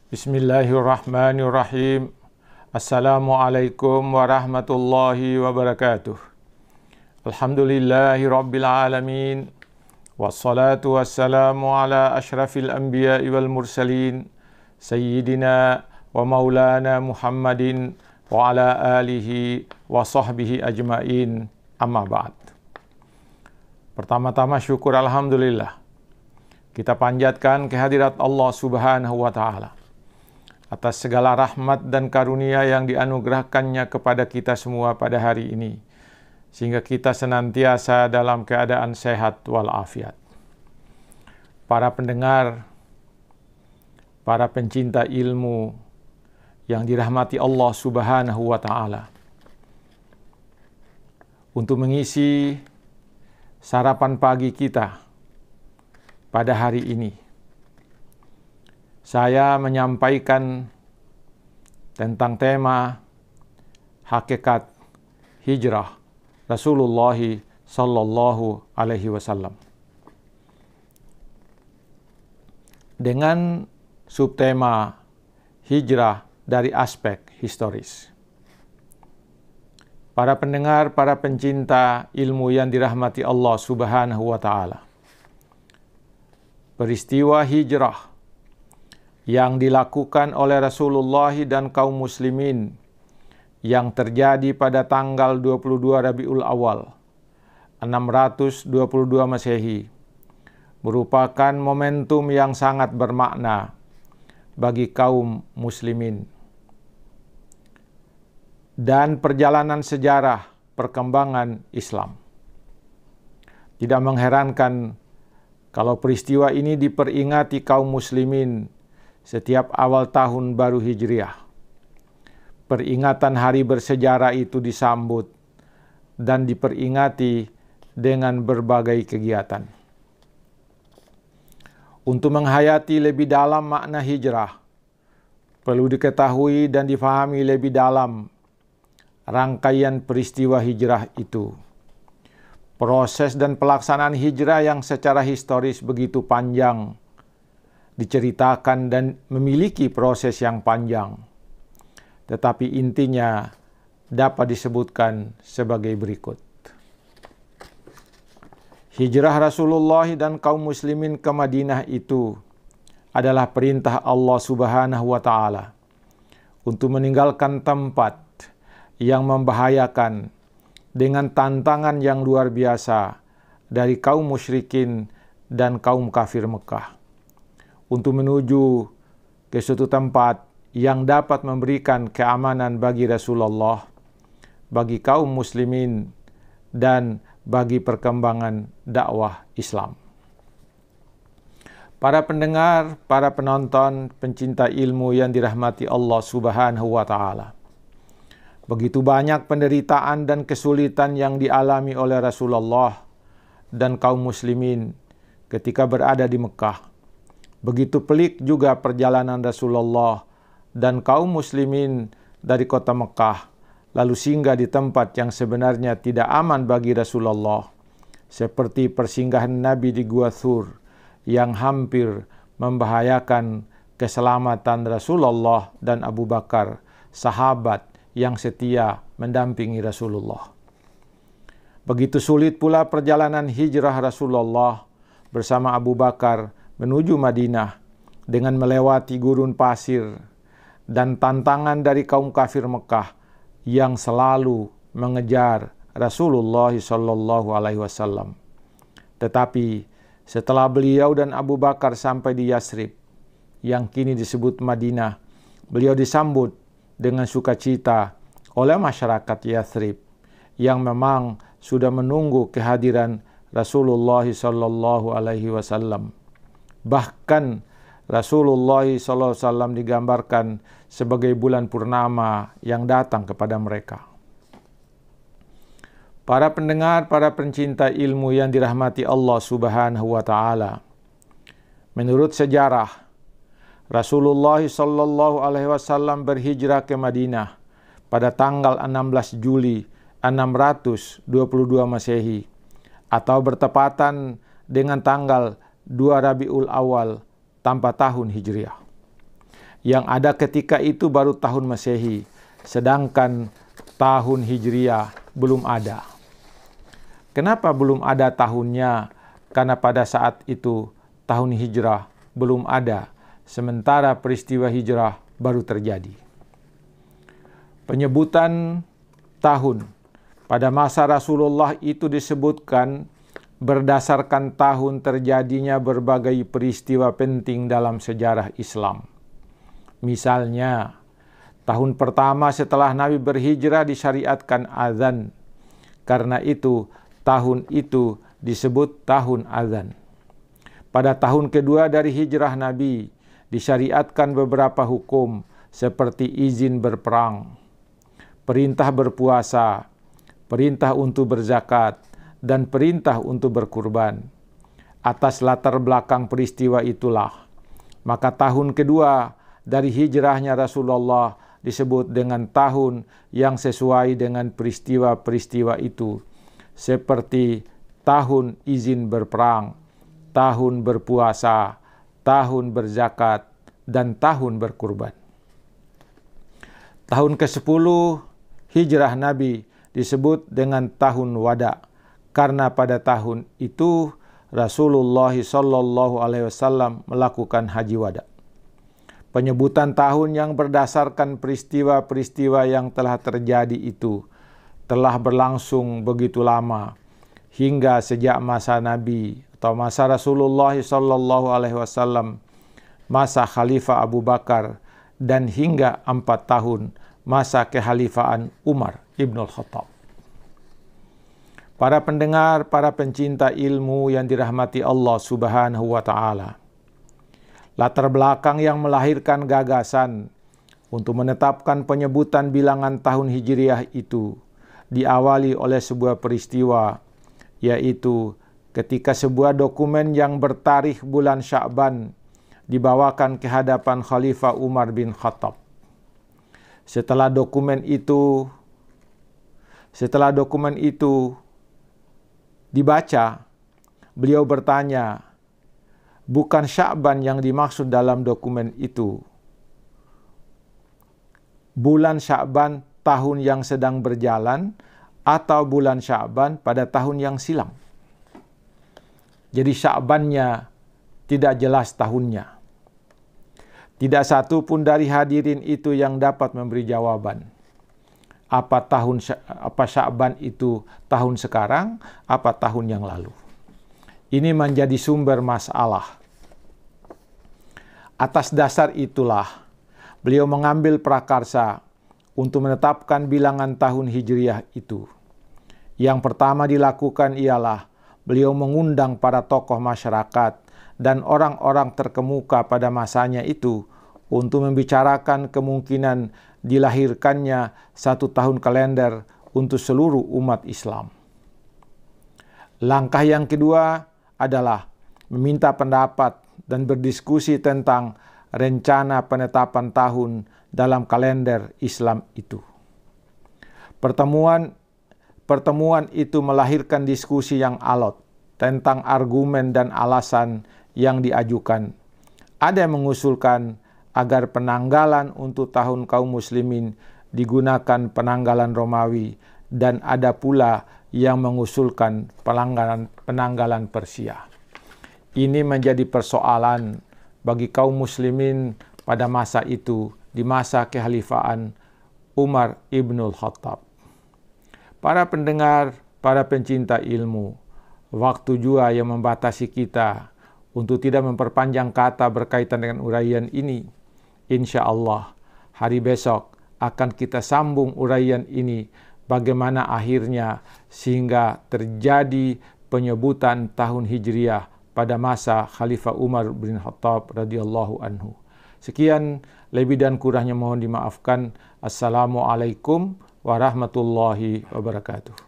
Bismillahirrahmanirrahim. Assalamualaikum warahmatullahi wabarakatuh. Alhamdulillahi rabbil alamin. Wassalatu wassalamu ala ashrafil anbiya'i wal mursalin. Sayyidina wa maulana Muhammadin wa ala alihi wa sahbihi ajma'in. Amma ba'd. Pertama-tama syukur alhamdulillah. Kita panjatkan kehadirat Allah Subhanahu wa Ta'ala atas segala rahmat dan karunia yang dianugerahkannya kepada kita semua pada hari ini, sehingga kita senantiasa dalam keadaan sehat walafiat. Para pendengar, para pencinta ilmu yang dirahmati Allah Subhanahu wa Ta'ala, untuk mengisi sarapan pagi kita pada hari ini, saya menyampaikan tentang tema hakikat hijrah Rasulullah sallallahu alaihi wasallam dengan subtema hijrah dari aspek historis. Para pendengar, para pencinta ilmu yang dirahmati Allah Subhanahu wa Ta'ala, peristiwa hijrah yang dilakukan oleh Rasulullah dan kaum muslimin yang terjadi pada tanggal 22 Rabiul Awal 622 Masehi merupakan momentum yang sangat bermakna bagi kaum muslimin dan perjalanan sejarah perkembangan Islam. Tidak mengherankan kalau peristiwa ini diperingati kaum muslimin setiap awal tahun baru Hijriah. Peringatan hari bersejarah itu disambut dan diperingati dengan berbagai kegiatan. Untuk menghayati lebih dalam makna hijrah, perlu diketahui dan difahami lebih dalam rangkaian peristiwa hijrah itu. Proses dan pelaksanaan hijrah yang secara historis begitu panjang diceritakan dan memiliki proses yang panjang, tetapi intinya dapat disebutkan sebagai berikut. Hijrah Rasulullah dan kaum muslimin ke Madinah itu adalah perintah Allah Subhanahu wa Ta'ala untuk meninggalkan tempat yang membahayakan dengan tantangan yang luar biasa dari kaum musyrikin dan kaum kafir Mekah, untuk menuju ke suatu tempat yang dapat memberikan keamanan bagi Rasulullah, bagi kaum muslimin, dan bagi perkembangan dakwah Islam. Para pendengar, para penonton, pencinta ilmu yang dirahmati Allah Subhanahu wa Ta'ala, begitu banyak penderitaan dan kesulitan yang dialami oleh Rasulullah dan kaum muslimin ketika berada di Mekah. Begitu pelik juga perjalanan Rasulullah dan kaum muslimin dari kota Mekah, lalu singgah di tempat yang sebenarnya tidak aman bagi Rasulullah, seperti persinggahan Nabi di Gua Thur yang hampir membahayakan keselamatan Rasulullah dan Abu Bakar, sahabat yang setia mendampingi Rasulullah. Begitu sulit pula perjalanan hijrah Rasulullah bersama Abu Bakar menuju Madinah dengan melewati gurun pasir dan tantangan dari kaum kafir Mekah yang selalu mengejar Rasulullah sallallahu alaihi wasallam. Tetapi setelah beliau dan Abu Bakar sampai di Yasrib yang kini disebut Madinah, beliau disambut dengan sukacita oleh masyarakat Yathrib yang memang sudah menunggu kehadiran Rasulullah sallallahu alaihi wasallam. Bahkan Rasulullah sallallahu alaihi wasallam digambarkan sebagai bulan purnama yang datang kepada mereka. Para pendengar, para pencinta ilmu yang dirahmati Allah Subhanahu wa Ta'ala, menurut sejarah, Rasulullah sallallahu alaihi wasallam berhijrah ke Madinah pada tanggal 16 Juli 622 Masehi atau bertepatan dengan tanggal 2 Rabiul Awal tanpa tahun Hijriah. Yang ada ketika itu baru tahun Masehi, sedangkan tahun Hijriah belum ada. Kenapa belum ada tahunnya? Karena pada saat itu tahun Hijrah belum ada, sementara peristiwa Hijrah baru terjadi. Penyebutan tahun pada masa Rasulullah itu disebutkan berdasarkan tahun terjadinya berbagai peristiwa penting dalam sejarah Islam. Misalnya, tahun pertama setelah Nabi berhijrah disyariatkan azan. Karena itu, tahun itu disebut tahun azan. Pada tahun kedua dari hijrah Nabi, disyariatkan beberapa hukum seperti izin berperang, perintah berpuasa, perintah untuk berzakat, dan perintah untuk berkurban. Atas latar belakang peristiwa itulah, maka tahun kedua dari hijrahnya Rasulullah disebut dengan tahun yang sesuai dengan peristiwa-peristiwa itu, seperti tahun izin berperang, tahun berpuasa, tahun berzakat, dan tahun berkurban. Tahun ke-10 hijrah Nabi disebut dengan tahun wada, karena pada tahun itu Rasulullah SAW melakukan haji wada. Penyebutan tahun yang berdasarkan peristiwa-peristiwa yang telah terjadi itu telah berlangsung begitu lama, hingga sejak masa Nabi atau masa Rasulullah SAW, masa Khalifah Abu Bakar, dan hingga 4 tahun masa kekhalifahan Umar Ibn Khattab. Para pendengar, para pencinta ilmu yang dirahmati Allah Subhanahu wa Ta'ala, latar belakang yang melahirkan gagasan untuk menetapkan penyebutan bilangan tahun Hijriah itu diawali oleh sebuah peristiwa, yaitu ketika sebuah dokumen yang bertarikh bulan Sya'ban dibawakan ke hadapan Khalifah Umar bin Khattab. Setelah dokumen itu dibaca, beliau bertanya, bukan Sya'ban yang dimaksud dalam dokumen itu. Bulan Sya'ban tahun yang sedang berjalan atau bulan Sya'ban pada tahun yang silam. Jadi Sya'bannya tidak jelas tahunnya. Tidak satu pun dari hadirin itu yang dapat memberi jawaban. Apa Sya'ban itu tahun sekarang, apa tahun yang lalu. Ini menjadi sumber masalah. Atas dasar itulah, beliau mengambil prakarsa untuk menetapkan bilangan tahun Hijriah itu. Yang pertama dilakukan ialah beliau mengundang para tokoh masyarakat dan orang-orang terkemuka pada masanya itu untuk membicarakan kemungkinan dilahirkannya 1 tahun kalender untuk seluruh umat Islam. Langkah yang kedua adalah meminta pendapat dan berdiskusi tentang rencana penetapan tahun dalam kalender Islam itu. Pertemuan itu melahirkan diskusi yang alot tentang argumen dan alasan yang diajukan. Ada yang mengusulkan agar penanggalan untuk tahun kaum muslimin digunakan penanggalan Romawi, dan ada pula yang mengusulkan penanggalan Persia. Ini menjadi persoalan bagi kaum muslimin pada masa itu, di masa kekhalifahan Umar Ibnul Khattab. Para pendengar, para pencinta ilmu, waktu juga yang membatasi kita untuk tidak memperpanjang kata berkaitan dengan uraian ini. Insya Allah, hari besok akan kita sambung uraian ini, bagaimana akhirnya sehingga terjadi penyebutan tahun Hijriah pada masa Khalifah Umar bin Khattab radhiyallahu anhu. Sekian, lebih dan kurangnya mohon dimaafkan. Assalamualaikum warahmatullahi wabarakatuh.